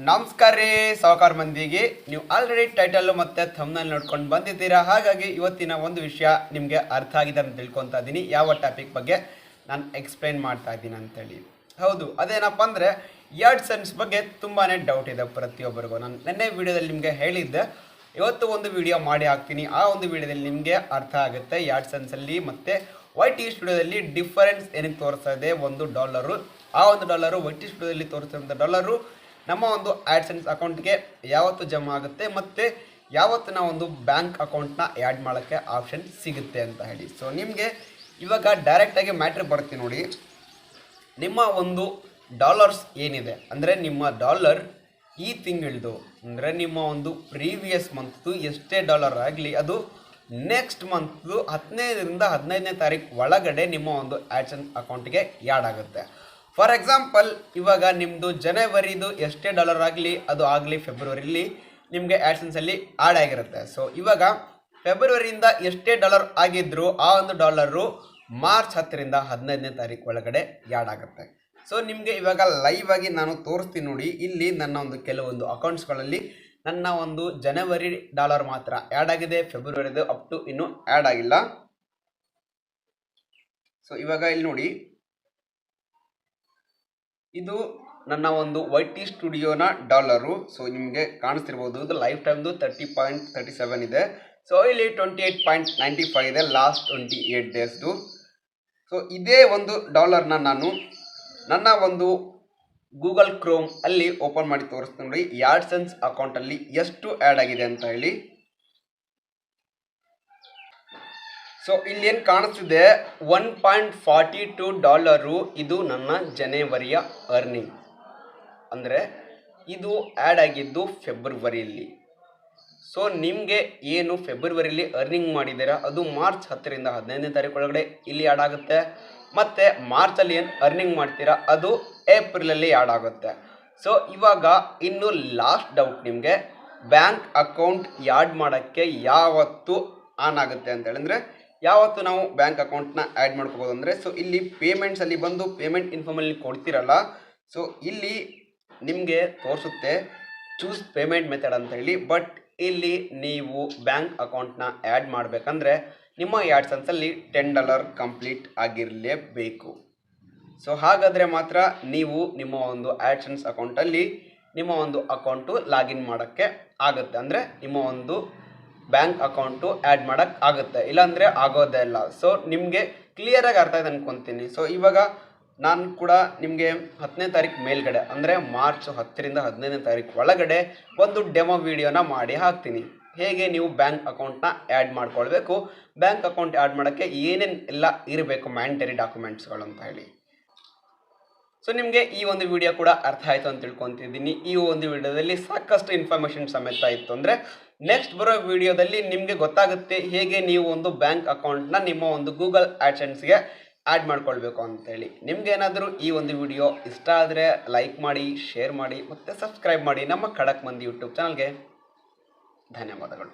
ನಮಸ್ಕಾರ ರೀ ಸಾವುಕಾರ ಮಂದಿಗೆ. ನೀವು ಆಲ್ರೆಡಿ ಟೈಟಲ್ ಮತ್ತು ಥಂಬ್ನೇಲ್ ನೋಡ್ಕೊಂಡು ಬಂದಿದ್ದೀರಾ. ಹಾಗಾಗಿ ಇವತ್ತಿನ ಒಂದು ವಿಷಯ ನಿಮಗೆ ಅರ್ಥ ಆಗಿದೆ ಅಂತ ತಿಳ್ಕೊತಾ ಇದ್ದೀನಿ. ಯಾವ ಟಾಪಿಕ್ ಬಗ್ಗೆ ನಾನು ಎಕ್ಸ್ಪ್ಲೈನ್ ಮಾಡ್ತಾ ಇದ್ದೀನಿ ಅಂತೇಳಿ. ಹೌದು, ಅದೇನಪ್ಪ ಅಂದರೆ AdSense ಬಗ್ಗೆ ತುಂಬಾ ಡೌಟ್ ಇದೆ ಪ್ರತಿಯೊಬ್ಬರಿಗೂ. ನಾನು ನೆನ್ನೆ ವಿಡಿಯೋದಲ್ಲಿ ನಿಮಗೆ ಹೇಳಿದ್ದೆ, ಇವತ್ತು ಒಂದು ವಿಡಿಯೋ ಮಾಡಿ ಹಾಕ್ತೀನಿ. ಆ ಒಂದು ವಿಡಿಯೋದಲ್ಲಿ ನಿಮಗೆ ಅರ್ಥ ಆಗುತ್ತೆ AdSenseಲ್ಲಿ ಮತ್ತು YT ಸ್ಟುಡಿಯೋದಲ್ಲಿ ಡಿಫರೆನ್ಸ್ ಏನಕ್ಕೆ ತೋರಿಸ್ತಾ ಇದೆ. $1 ಆ $1 YT ಸ್ಟುಡಿಯೋದಲ್ಲಿ ತೋರಿಸಿದಂಥ ಡಾಲರು ನಮ್ಮ ಒಂದು AdSense ಅಕೌಂಟ್ಗೆ ಯಾವತ್ತು ಜಮಾ ಆಗುತ್ತೆ ಮತ್ತು ಯಾವತ್ತು ನಾವು ಒಂದು ಬ್ಯಾಂಕ್ ಅಕೌಂಟ್ನ ಆ್ಯಡ್ ಮಾಡೋಕ್ಕೆ ಆಪ್ಷನ್ ಸಿಗುತ್ತೆ ಅಂತ ಹೇಳಿ. ಸೊ ನಿಮಗೆ ಇವಾಗ ಡೈರೆಕ್ಟಾಗಿ ಮ್ಯಾಟ್ರ್ ಬರ್ತೀನಿ ನೋಡಿ. ನಿಮ್ಮ ಒಂದು ಡಾಲರ್ಸ್ ಏನಿದೆ ಅಂದರೆ ನಿಮ್ಮ ಡಾಲರ್ ಈ ತಿಂಗಳದು ಅಂದರೆ ನಿಮ್ಮ ಒಂದು ಪ್ರೀವಿಯಸ್ ಮಂತ್ದು ಎಷ್ಟೇ ಡಾಲರ್ ಆಗಲಿ ಅದು ನೆಕ್ಸ್ಟ್ ಮಂತ್ದು 15ರಿಂದ 15ನೇ ತಾರೀಕು ಒಳಗಡೆ ನಿಮ್ಮ ಒಂದು AdSense ಅಕೌಂಟ್ಗೆ ಆ್ಯಡ್ ಆಗುತ್ತೆ. ಫಾರ್ ಎಕ್ಸಾಂಪಲ್, ಇವಾಗ ನಿಮ್ಮದು ಜನವರಿದು ಎಷ್ಟೇ ಡಾಲರ್ ಆಗಲಿ ಅದು ಆಗಲಿ ಫೆಬ್ರವರಿಲಿ ನಿಮಗೆ AdSenseಲ್ಲಿ ಆ್ಯಡ್ ಆಗಿರುತ್ತೆ. ಸೊ ಇವಾಗ ಫೆಬ್ರವರಿಯಿಂದ ಎಷ್ಟೇ ಡಾಲರ್ ಆಗಿದ್ದರೂ ಆ ಒಂದು ಡಾಲರು ಮಾರ್ಚ್ 10ರಿಂದ 15ನೇ ತಾರೀಕು ಒಳಗಡೆ ಆ್ಯಡ್ ಆಗುತ್ತೆ. ಸೊ ನಿಮಗೆ ಇವಾಗ ಲೈವ್ ಆಗಿ ನಾನು ತೋರಿಸ್ತೀನಿ ನೋಡಿ. ಇಲ್ಲಿ ನನ್ನ ಒಂದು ಕೆಲವೊಂದು ಅಕೌಂಟ್ಸ್ಗಳಲ್ಲಿ ನನ್ನ ಒಂದು ಜನವರಿ ಡಾಲರ್ ಮಾತ್ರ ಆ್ಯಡ್ ಆಗಿದೆ, ಫೆಬ್ರವರಿದು ಅಪ್ ಟು ಇನ್ನೂ ಆ್ಯಡ್ ಆಗಿಲ್ಲ. ಸೊ ಇವಾಗ ಇಲ್ಲಿ ನೋಡಿ, ಇದು ನನ್ನ ಒಂದು YT ಸ್ಟುಡಿಯೋನ ಡಾಲರು. ಸೊ ನಿಮಗೆ ಕಾಣಿಸ್ತಿರ್ಬೋದು, ಇದು ಲೈಫ್ ಟೈಮ್ದು 30.37 ಇದೆ. ಸೊ ಇಲ್ಲಿ 28.95 ಇದೆ ಲಾಸ್ಟ್ 28 ಡೇಸ್ದು. ಸೊ ಇದೇ ಒಂದು ಡಾಲರ್ನ ನಾನು ನನ್ನ ಒಂದು ಗೂಗಲ್ ಕ್ರೋಮ್ ಅಲ್ಲಿ ಓಪನ್ ಮಾಡಿ ತೋರಿಸ್ತೀನಿ ನೋಡಿ. AdSense ಅಕೌಂಟಲ್ಲಿ ಎಷ್ಟು ಆ್ಯಡ್ ಆಗಿದೆ ಅಂತ ಹೇಳಿ. ಸೊ ಇಲ್ಲಿ ಏನು ಕಾಣಿಸ್ತಿದೆ, $1.42 ಇದು ನನ್ನ ಜನವರಿಯ ಅರ್ನಿಂಗ್. ಅಂದರೆ ಇದು ಆ್ಯಡ್ ಆಗಿದ್ದು ಫೆಬ್ರವರಿಯಲ್ಲಿ. ಸೊ ನಿಮಗೆ ಏನು ಫೆಬ್ರವರಿಲಿ ಅರ್ನಿಂಗ್ ಮಾಡಿದ್ದೀರಾ ಅದು ಮಾರ್ಚ್ 10ರಿಂದ 15ನೇ ತಾರೀಕು ಒಳಗಡೆ ಇಲ್ಲಿ ಆ್ಯಡ್ ಆಗುತ್ತೆ. ಮತ್ತು ಮಾರ್ಚಲ್ಲಿ ಏನು ಅರ್ನಿಂಗ್ ಮಾಡ್ತೀರಾ ಅದು ಏಪ್ರಿಲಲ್ಲಿ ಆ್ಯಡ್ ಆಗುತ್ತೆ. ಸೊ ಇವಾಗ ಇನ್ನು ಲಾಸ್ಟ್ ಡೌಟ್ ನಿಮಗೆ, ಬ್ಯಾಂಕ್ ಅಕೌಂಟ್ ಆ್ಯಡ್ ಮಾಡೋಕ್ಕೆ ಯಾವತ್ತು ಆನ್ ಆಗುತ್ತೆ ಅಂತ ಹೇಳಿದ್ರೆ ಯಾವತ್ತು ನಾವು ಬ್ಯಾಂಕ್ ಅಕೌಂಟ್ನ ಆ್ಯಡ್ ಮಾಡ್ಕೋಬೋದು ಅಂದರೆ, ಸೊ ಇಲ್ಲಿ ಪೇಮೆಂಟ್ಸಲ್ಲಿ ಬಂದು ಪೇಮೆಂಟ್ ಇನ್ಫಾರ್ಮಲ್ಲಿ ಕೊಡ್ತಿರಲ್ಲ, ಸೊ ಇಲ್ಲಿ ನಿಮಗೆ ತೋರಿಸುತ್ತೆ ಚೂಸ್ ಪೇಮೆಂಟ್ ಮೆಥಡ್ ಅಂತ ಹೇಳಿ. ಬಟ್ ಇಲ್ಲಿ ನೀವು ಬ್ಯಾಂಕ್ ಅಕೌಂಟ್ನ ಆ್ಯಡ್ ಮಾಡಬೇಕಂದ್ರೆ ನಿಮ್ಮ AdSenseಲ್ಲಿ $10 ಕಂಪ್ಲೀಟ್ ಆಗಿರಲೇಬೇಕು. ಸೊ ಹಾಗಾದರೆ ಮಾತ್ರ ನೀವು ನಿಮ್ಮ ಒಂದು AdSense ಅಕೌಂಟಲ್ಲಿ ನಿಮ್ಮ ಒಂದು ಅಕೌಂಟು ಲಾಗಿನ್ ಮಾಡೋಕ್ಕೆ ಆಗುತ್ತೆ, ಅಂದರೆ ನಿಮ್ಮ ಒಂದು ಬ್ಯಾಂಕ್ ಅಕೌಂಟು ಆ್ಯಡ್ ಮಾಡೋಕ್ಕೆ ಆಗುತ್ತೆ, ಇಲ್ಲಾಂದರೆ ಆಗೋದೇ ಇಲ್ಲ. ಸೊ ನಿಮಗೆ ಕ್ಲಿಯರಾಗಿ ಅರ್ಥ ಆಯ್ತು ಅನ್ಕೊತೀನಿ. ಸೊ ಇವಾಗ ನಾನು ಕೂಡ ನಿಮಗೆ 10ನೇ ತಾರೀಕು ಮೇಲ್ಗಡೆ ಅಂದರೆ ಮಾರ್ಚ್ 10ರಿಂದ 15ನೇ ತಾರೀಕು ಒಳಗಡೆ ಒಂದು ಡೆಮೋ ವಿಡಿಯೋನ ಮಾಡಿ ಹಾಕ್ತೀನಿ. ಹೇಗೆ ನೀವು ಬ್ಯಾಂಕ್ ಅಕೌಂಟ್ನ ಆ್ಯಡ್ ಮಾಡ್ಕೊಳ್ಬೇಕು, ಬ್ಯಾಂಕ್ ಅಕೌಂಟ್ ಆ್ಯಡ್ ಮಾಡೋಕ್ಕೆ ಏನೇನು ಎಲ್ಲ ಇರಬೇಕು ಮ್ಯಾಂಡೇಟರಿ ಡಾಕ್ಯುಮೆಂಟ್ಸ್ಗಳು ಅಂತ ಹೇಳಿ. ಸೊ ನಿಮಗೆ ಈ ಒಂದು ವಿಡಿಯೋ ಕೂಡ ಅರ್ಥ ಆಯಿತು ಅಂತ ತಿಳ್ಕೊತಿದ್ದೀನಿ. ಈ ಒಂದು ವಿಡಿಯೋದಲ್ಲಿ ಸಾಕಷ್ಟು ಇನ್ಫಾರ್ಮೇಷನ್ ಸಮೇತ ಇತ್ತು. ಅಂದರೆ ನೆಕ್ಸ್ಟ್ ಬರೋ ವಿಡಿಯೋದಲ್ಲಿ ನಿಮಗೆ ಗೊತ್ತಾಗುತ್ತೆ ಹೇಗೆ ನೀವು ಒಂದು ಬ್ಯಾಂಕ್ ಅಕೌಂಟ್ನ ನಿಮ್ಮ ಒಂದು ಗೂಗಲ್ AdSenseಗೆ ಆ್ಯಡ್ ಮಾಡ್ಕೊಳ್ಬೇಕು ಅಂತೇಳಿ. ನಿಮ್ಗೇನಾದರೂ ಈ ಒಂದು ವಿಡಿಯೋ ಇಷ್ಟ ಆದರೆ ಲೈಕ್ ಮಾಡಿ, ಶೇರ್ ಮಾಡಿ ಮತ್ತು ಸಬ್ಸ್ಕ್ರೈಬ್ ಮಾಡಿ ನಮ್ಮ ಖಡಕ್ ಮಂದಿ ಯೂಟ್ಯೂಬ್ ಚಾನಲ್ಗೆ. ಧನ್ಯವಾದಗಳು.